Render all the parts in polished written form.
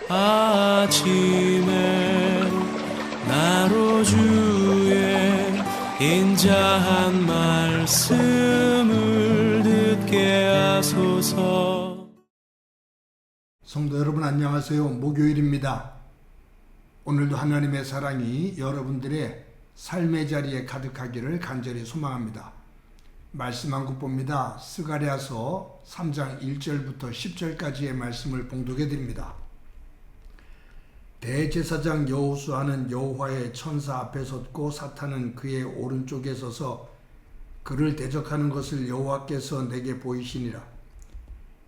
아침에 나로 주의 인자한 말씀을 듣게 하소서. 성도 여러분 안녕하세요. 목요일입니다. 오늘도 하나님의 사랑이 여러분들의 삶의 자리에 가득하기를 간절히 소망합니다. 말씀 한 국봅니다. 스가랴서 3장 1절부터 10절까지의 말씀을 봉독해 드립니다. 대제사장 여호수아는 여호와의 천사 앞에 섰고 사탄은 그의 오른쪽에 서서 그를 대적하는 것을 여호와께서 내게 보이시니라.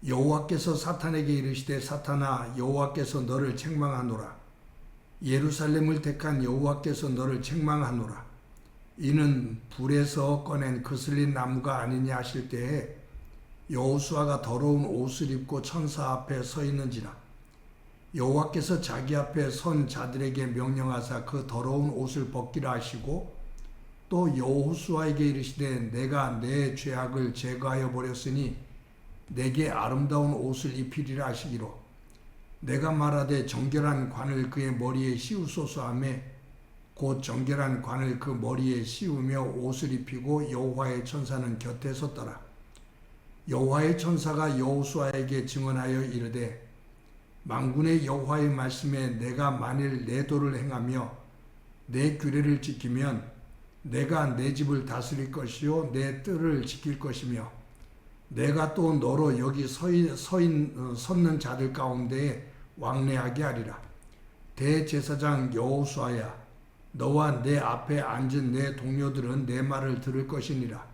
여호와께서 사탄에게 이르시되 사탄아, 여호와께서 너를 책망하노라. 예루살렘을 택한 여호와께서 너를 책망하노라. 이는 불에서 꺼낸 그슬린 나무가 아니냐 하실 때에 여호수아가 더러운 옷을 입고 천사 앞에 서 있는지라. 여호와께서 자기 앞에 선 자들에게 명령하사 그 더러운 옷을 벗기라 하시고 또 여호수아에게 이르시되 내가 내 죄악을 제거하여 버렸으니 내게 아름다운 옷을 입히리라 하시기로 내가 말하되 정결한 관을 그의 머리에 씌우소서 하매 곧 정결한 관을 그 머리에 씌우며 옷을 입히고 여호와의 천사는 곁에 섰더라. 여호와의 천사가 여호수아에게 증언하여 이르되 만군의 여호와의 말씀에 내가 만일 내 도를 행하며 내 규례를 지키면 내가 내 집을 다스릴 것이요 내 뜰을 지킬 것이며 내가 또 너로 여기 섰는 자들 가운데에 왕래하게 하리라. 대제사장 여호수아야, 너와 내 앞에 앉은 내 동료들은 내 말을 들을 것이니라.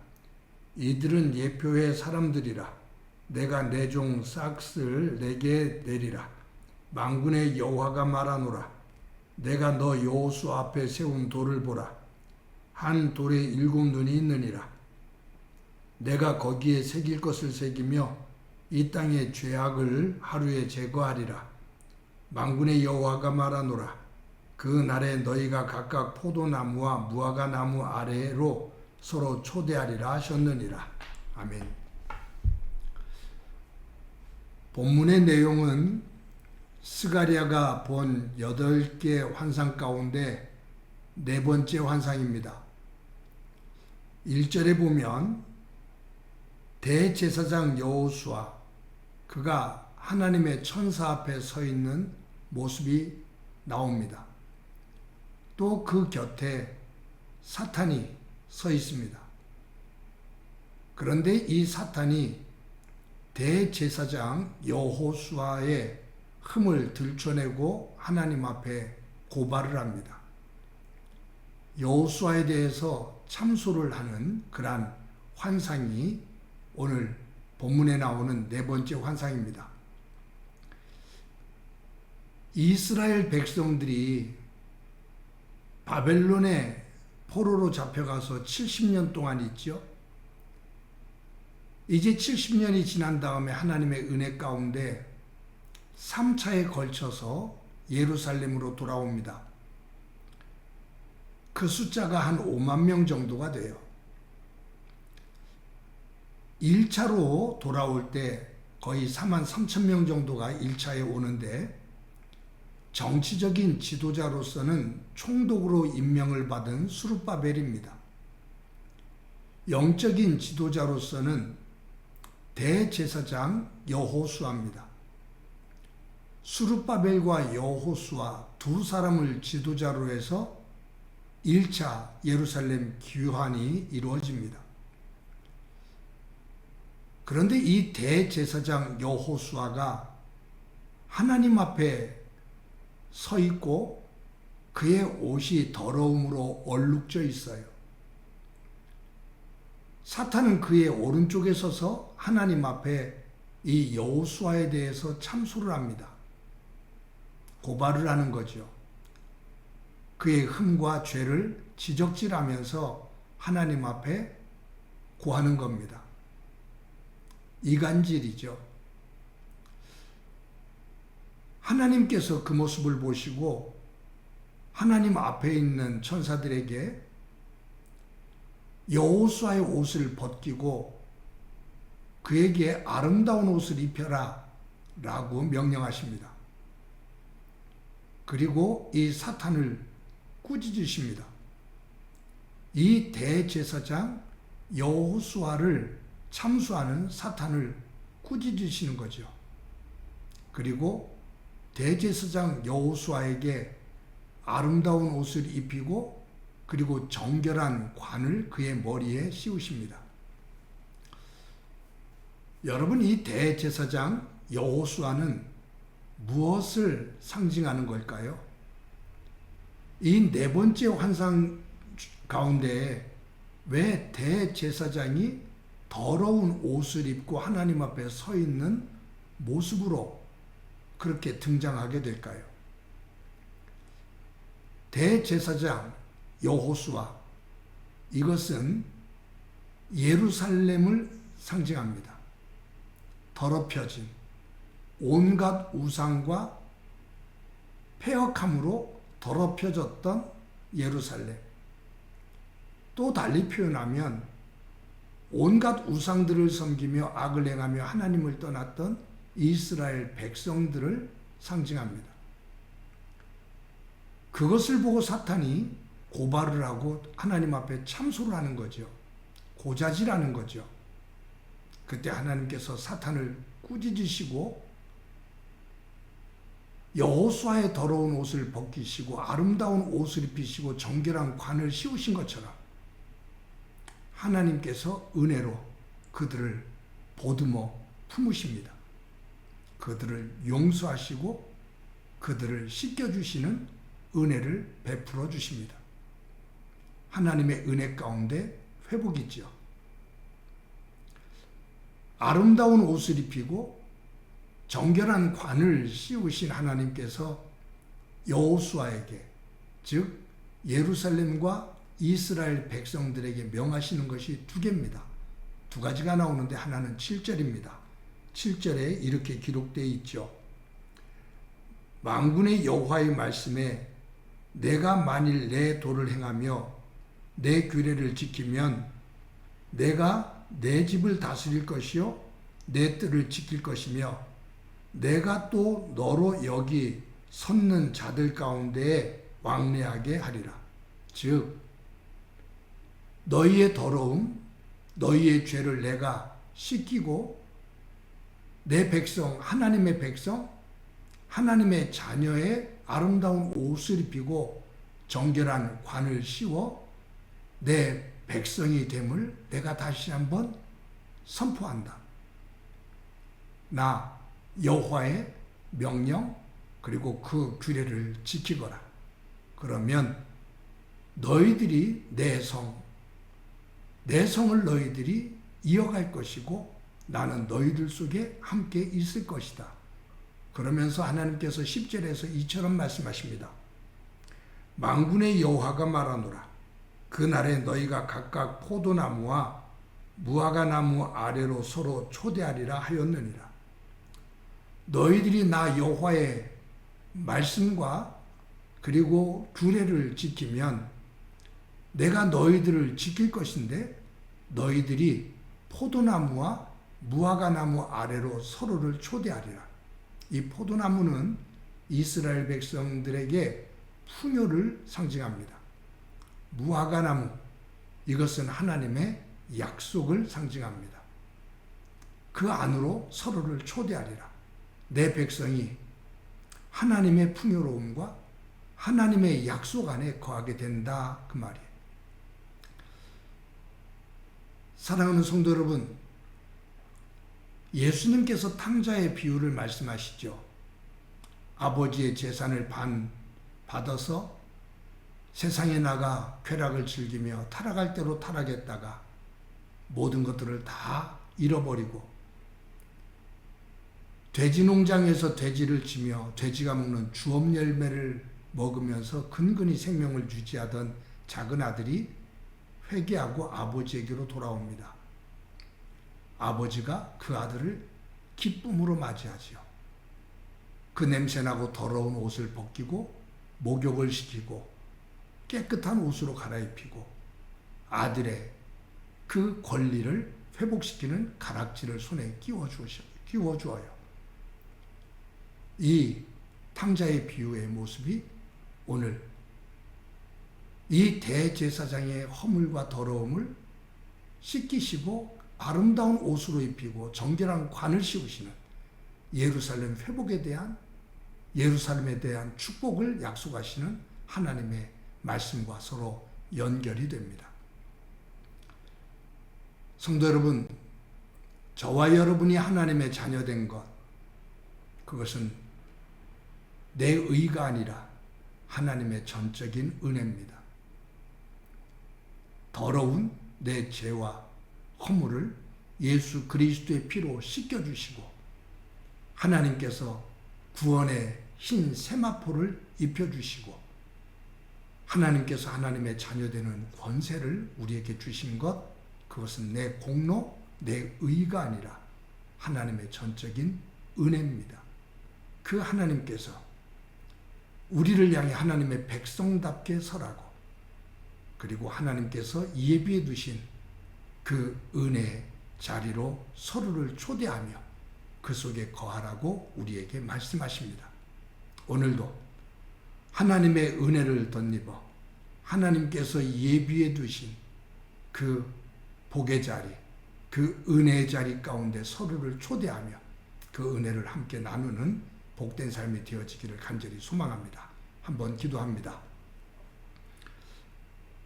이들은 예표의 사람들이라. 내가 내 종 삭스를 내게 내리라. 만군의 여호와가 말하노라. 내가 너 여호수아 앞에 세운 돌을 보라. 한 돌에 7눈이 있느니라. 내가 거기에 새길 것을 새기며 이 땅의 죄악을 하루에 제거하리라. 만군의 여호와가 말하노라. 그 날에 너희가 각각 포도나무와 무화과 나무 아래로 서로 초대하리라 하셨느니라. 아멘. 본문의 내용은 스가랴가 본 8개 환상 가운데 4번째 환상입니다. 1절에 보면 대제사장 여호수아, 그가 하나님의 천사 앞에 서 있는 모습이 나옵니다. 또 그 곁에 사탄이 서 있습니다. 그런데 이 사탄이 대제사장 여호수아의 흠을 들춰내고 하나님 앞에 고발을 합니다. 여호수아에 대해서 참소를 하는 그러한 환상이 오늘 본문에 나오는 4번째 환상입니다. 이스라엘 백성들이 바벨론의 포로로 잡혀가서 70년 동안 있죠. 이제 70년이 지난 다음에 하나님의 은혜 가운데 3차에 걸쳐서 예루살렘으로 돌아옵니다. 그 숫자가 한 5만 명 정도가 돼요. 1차로 돌아올 때 거의 4만 3천 명 정도가 1차에 오는데 정치적인 지도자로서는 총독으로 임명을 받은 스룹바벨입니다. 영적인 지도자로서는 대제사장 여호수아입니다. 스룹바벨과 여호수아 두 사람을 지도자로 해서 1차 예루살렘 귀환이 이루어집니다. 그런데 이 대제사장 여호수아가 하나님 앞에 서 있고 그의 옷이 더러움으로 얼룩져 있어요. 사탄은 그의 오른쪽에 서서 하나님 앞에 이 여호수아에 대해서 참소를 합니다. 고발을 하는 거죠. 그의 흠과 죄를 지적질하면서 하나님 앞에 고하는 겁니다. 이간질이죠. 하나님께서 그 모습을 보시고 하나님 앞에 있는 천사들에게 여호수아의 옷을 벗기고 그에게 아름다운 옷을 입혀라 라고 명령하십니다. 그리고 이 사탄을 꾸짖으십니다. 이 대제사장 여호수아를 참수하는 사탄을 꾸짖으시는 거죠. 그리고 대제사장 여호수아에게 아름다운 옷을 입히고 그리고 정결한 관을 그의 머리에 씌우십니다. 여러분, 이 대제사장 여호수아는 무엇을 상징하는 걸까요? 이 네 번째 환상 가운데 왜 대제사장이 더러운 옷을 입고 하나님 앞에 서 있는 모습으로 그렇게 등장하게 될까요? 대제사장 여호수아, 이것은 예루살렘을 상징합니다. 더럽혀진 온갖 우상과 폐역함으로 더럽혀졌던 예루살렘. 또 달리 표현하면 온갖 우상들을 섬기며 악을 행하며 하나님을 떠났던 이스라엘 백성들을 상징합니다. 그것을 보고 사탄이 고발을 하고 하나님 앞에 참소를 하는 거죠. 고자질하는 거죠. 그때 하나님께서 사탄을 꾸짖으시고 여호수아의 더러운 옷을 벗기시고 아름다운 옷을 입히시고 정결한 관을 씌우신 것처럼 하나님께서 은혜로 그들을 보듬어 품으십니다. 그들을 용서하시고 그들을 씻겨주시는 은혜를 베풀어 주십니다. 하나님의 은혜 가운데 회복이죠. 아름다운 옷을 입히고 정결한 관을 씌우신 하나님께서 여호수아에게, 즉 예루살렘과 이스라엘 백성들에게 명하시는 것이 두 개입니다. 두 가지가 나오는데 하나는 7절입니다. 7절에 이렇게 기록되어 있죠. 만군의 여호와의 말씀에 내가 만일 내 도를 행하며 내 규례를 지키면 내가 내 집을 다스릴 것이요 내 뜰을 지킬 것이며 내가 또 너로 여기 섰는 자들 가운데에 왕래하게 하리라. 즉 너희의 더러움, 너희의 죄를 내가 씻기고 내 백성, 하나님의 백성, 하나님의 자녀의 아름다운 옷을 입히고 정결한 관을 씌워 내 백성이 됨을 내가 다시 한번 선포한다. 나 여호와의 명령 그리고 그 규례를 지키거라. 그러면 너희들이 내 성을 너희들이 이어갈 것이고 나는 너희들 속에 함께 있을 것이다. 그러면서 하나님께서 10절에서 이처럼 말씀하십니다. 만군의 여호와가 말하노라. 그날에 너희가 각각 포도나무와 무화과나무 아래로 서로 초대하리라 하였느니라. 너희들이 나 여호와의 말씀과 그리고 규례를 지키면 내가 너희들을 지킬 것인데 너희들이 포도나무와 무화과나무 아래로 서로를 초대하리라. 이 포도나무는 이스라엘 백성들에게 풍요를 상징합니다. 무화과나무, 이것은 하나님의 약속을 상징합니다. 그 안으로 서로를 초대하리라. 내 백성이 하나님의 풍요로움과 하나님의 약속 안에 거하게 된다, 그 말이에요. 사랑하는 성도 여러분, 예수님께서 탕자의 비유를 말씀하시죠. 아버지의 재산을 반 받아서 세상에 나가 쾌락을 즐기며 타락할 대로 타락했다가 모든 것들을 다 잃어버리고 돼지 농장에서 돼지를 치며 돼지가 먹는 주업 열매를 먹으면서 근근히 생명을 유지하던 작은 아들이 회개하고 아버지에게로 돌아옵니다. 아버지가 그 아들을 기쁨으로 맞이하지요. 그 냄새나고 더러운 옷을 벗기고 목욕을 시키고 깨끗한 옷으로 갈아입히고 아들의 그 권리를 회복시키는 가락지를 손에 끼워주어요. 이 탕자의 비유의 모습이 오늘 이 대제사장의 허물과 더러움을 씻기시고 아름다운 옷으로 입히고 정결한 관을 씌우시는 예루살렘 회복에 대한, 예루살렘에 대한 축복을 약속하시는 하나님의 말씀과 서로 연결이 됩니다. 성도 여러분, 저와 여러분이 하나님의 자녀된 것, 그것은 내 의가 아니라 하나님의 전적인 은혜입니다. 더러운 내 죄와 허물을 예수 그리스도의 피로 씻겨주시고 하나님께서 구원의 흰 세마포를 입혀주시고 하나님께서 하나님의 자녀되는 권세를 우리에게 주신 것, 그것은 내 공로, 내 의가 아니라 하나님의 전적인 은혜입니다. 그 하나님께서 우리를 향해 하나님의 백성답게 설하고 그리고 하나님께서 예비해 두신 그 은혜의 자리로 서로를 초대하며 그 속에 거하라고 우리에게 말씀하십니다. 오늘도 하나님의 은혜를 덧입어 하나님께서 예비해 두신 그 복의 자리, 그 은혜의 자리 가운데 서로를 초대하며 그 은혜를 함께 나누는 복된 삶이 되어지기를 간절히 소망합니다. 한번 기도합니다.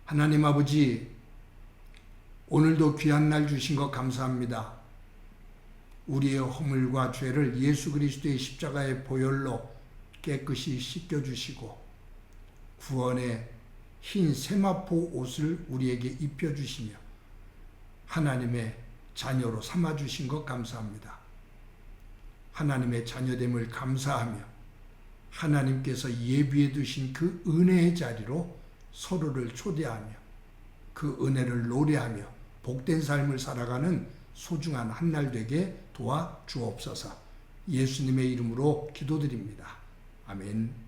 하나님 아버지, 오늘도 귀한 날 주신 것 감사합니다. 우리의 허물과 죄를 예수 그리스도의 십자가의 보혈로 깨끗이 씻겨주시고 구원의 흰 세마포 옷을 우리에게 입혀주시며 하나님의 자녀로 삼아주신 것 감사합니다. 하나님의 자녀됨을 감사하며 하나님께서 예비해 두신 그 은혜의 자리로 서로를 초대하며 그 은혜를 노래하며 복된 삶을 살아가는 소중한 한 날 되게 도와 주옵소서. 예수님의 이름으로 기도드립니다. 아멘.